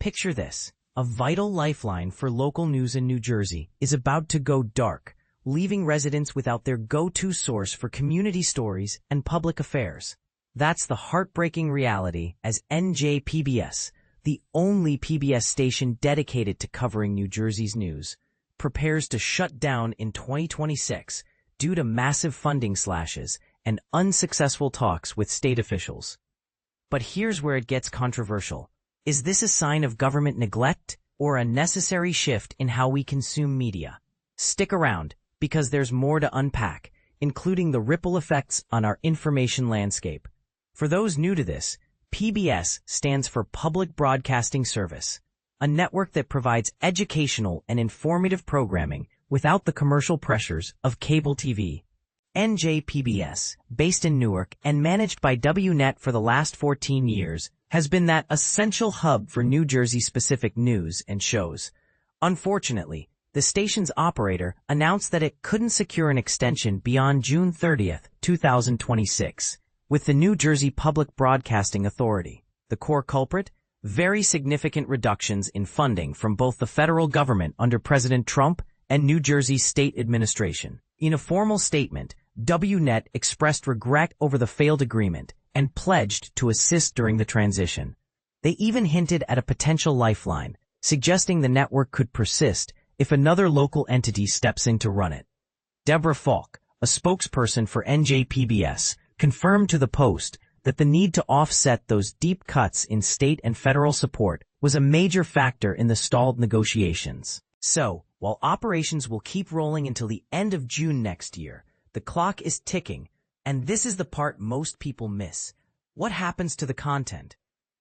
Picture this. A vital lifeline for local news in New Jersey is about to go dark, leaving residents without their go-to source for community stories and public affairs. That's the heartbreaking reality as NJPBS, the only PBS station dedicated to covering New Jersey's news, prepares to shut down in 2026 due to massive funding slashes and unsuccessful talks with state officials. But here's where it gets controversial. Is this a sign of government neglect or a necessary shift in how we consume media? Stick around, because there's more to unpack, including the ripple effects on our information landscape. For those new to this, PBS stands for Public Broadcasting Service, a network that provides educational and informative programming without the commercial pressures of cable TV. NJPBS, based in Newark and managed by WNET for the last 14 years, has been that essential hub for New Jersey-specific news and shows. Unfortunately, the station's operator announced that it couldn't secure an extension beyond June 30, 2026, with the New Jersey Public Broadcasting Authority. The core culprit? Very significant reductions in funding from both the federal government under President Trump and New Jersey's state administration. In a formal statement, WNET expressed regret over the failed agreement and pledged to assist during the transition. They even hinted at a potential lifeline, suggesting the network could persist if another local entity steps in to run it. Deborah Falk, a spokesperson for NJPBS, confirmed to the Post that the need to offset those deep cuts in state and federal support was a major factor in the stalled negotiations. So, while operations will keep rolling until the end of June next year, the clock is ticking, and this is the part most people miss. What happens to the content?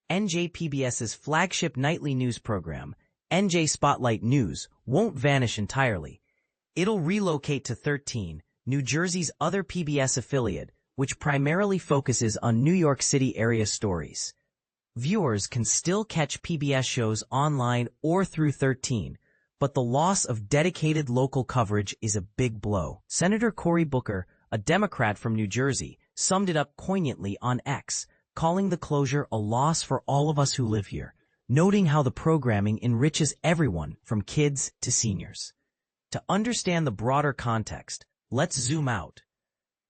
NJPBS's flagship nightly news program, NJ Spotlight News, won't vanish entirely. It'll relocate to 13, New Jersey's other PBS affiliate, which primarily focuses on New York City area stories. Viewers can still catch PBS shows online or through 13, but the loss of dedicated local coverage is a big blow. Senator Cory Booker, a Democrat from New Jersey, summed it up poignantly on X, calling the closure a loss for all of us who live here, noting how the programming enriches everyone from kids to seniors. To understand the broader context, let's zoom out.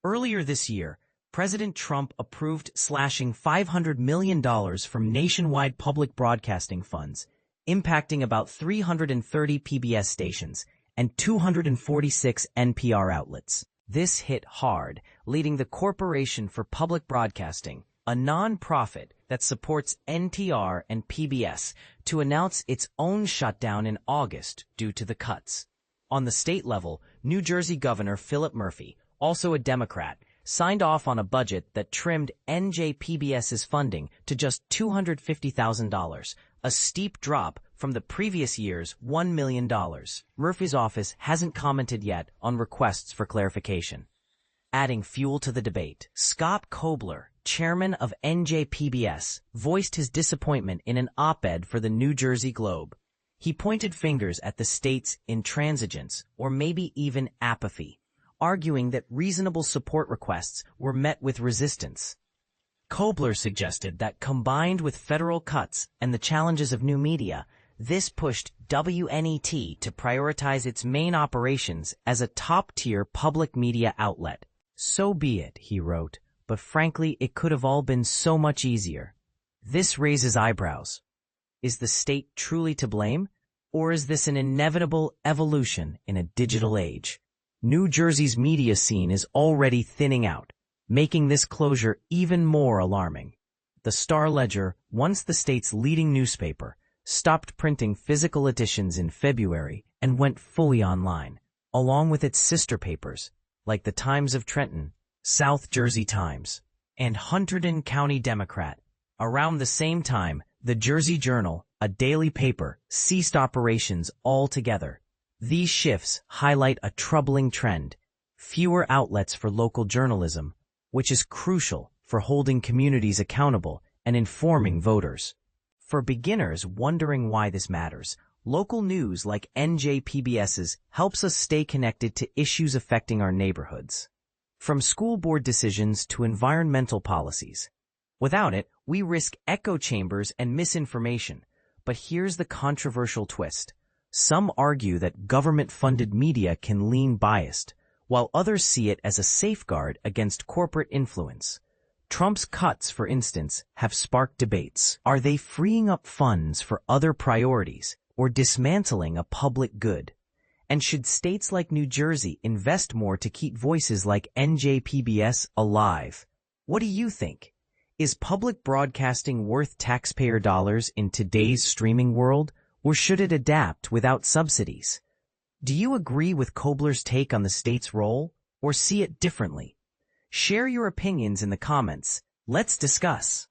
Earlier this year, President Trump approved slashing $500 million from nationwide public broadcasting funds, impacting about 330 PBS stations and 246 NPR outlets. This hit hard, leading the Corporation for Public Broadcasting, a non-profit that supports NTR and PBS, to announce its own shutdown in August due to the cuts. On the state level, New Jersey Governor Philip Murphy, also a Democrat, signed off on a budget that trimmed NJPBS's funding to just $250,000, a steep drop from the previous year's $1 million. Murphy's office hasn't commented yet on requests for clarification. Adding fuel to the debate, Scott Kobler, chairman of NJPBS, voiced his disappointment in an op-ed for the New Jersey Globe. He pointed fingers at the state's intransigence, or maybe even apathy, arguing that reasonable support requests were met with resistance. Kobler suggested that combined with federal cuts and the challenges of new media, this pushed WNET to prioritize its main operations as a top-tier public media outlet. So be it, he wrote, but frankly, it could have all been so much easier. This raises eyebrows. Is the state truly to blame, or is this an inevitable evolution in a digital age? New Jersey's media scene is already thinning out, making this closure even more alarming. The Star-Ledger, once the state's leading newspaper, stopped printing physical editions in February and went fully online, along with its sister papers, like the Times of Trenton, South Jersey Times, and Hunterdon County Democrat. Around the same time, the Jersey Journal, a daily paper, ceased operations altogether. These shifts highlight a troubling trend: fewer outlets for local journalism, which is crucial for holding communities accountable and informing voters. For beginners wondering why this matters, local news like NJPBS's helps us stay connected to issues affecting our neighborhoods, from school board decisions to environmental policies. Without it, we risk echo chambers and misinformation, But here's the controversial twist. Some argue that government-funded media can lean biased, while others see it as a safeguard against corporate influence. Trump's cuts, for instance, have sparked debates. Are they freeing up funds for other priorities or dismantling a public good? And should states like New Jersey invest more to keep voices like PBS alive? What do you think? Is public broadcasting worth taxpayer dollars in today's streaming world, or should it adapt without subsidies? Do you agree with Kobler's take on the state's role, or see it differently? Share your opinions in the comments. Let's discuss.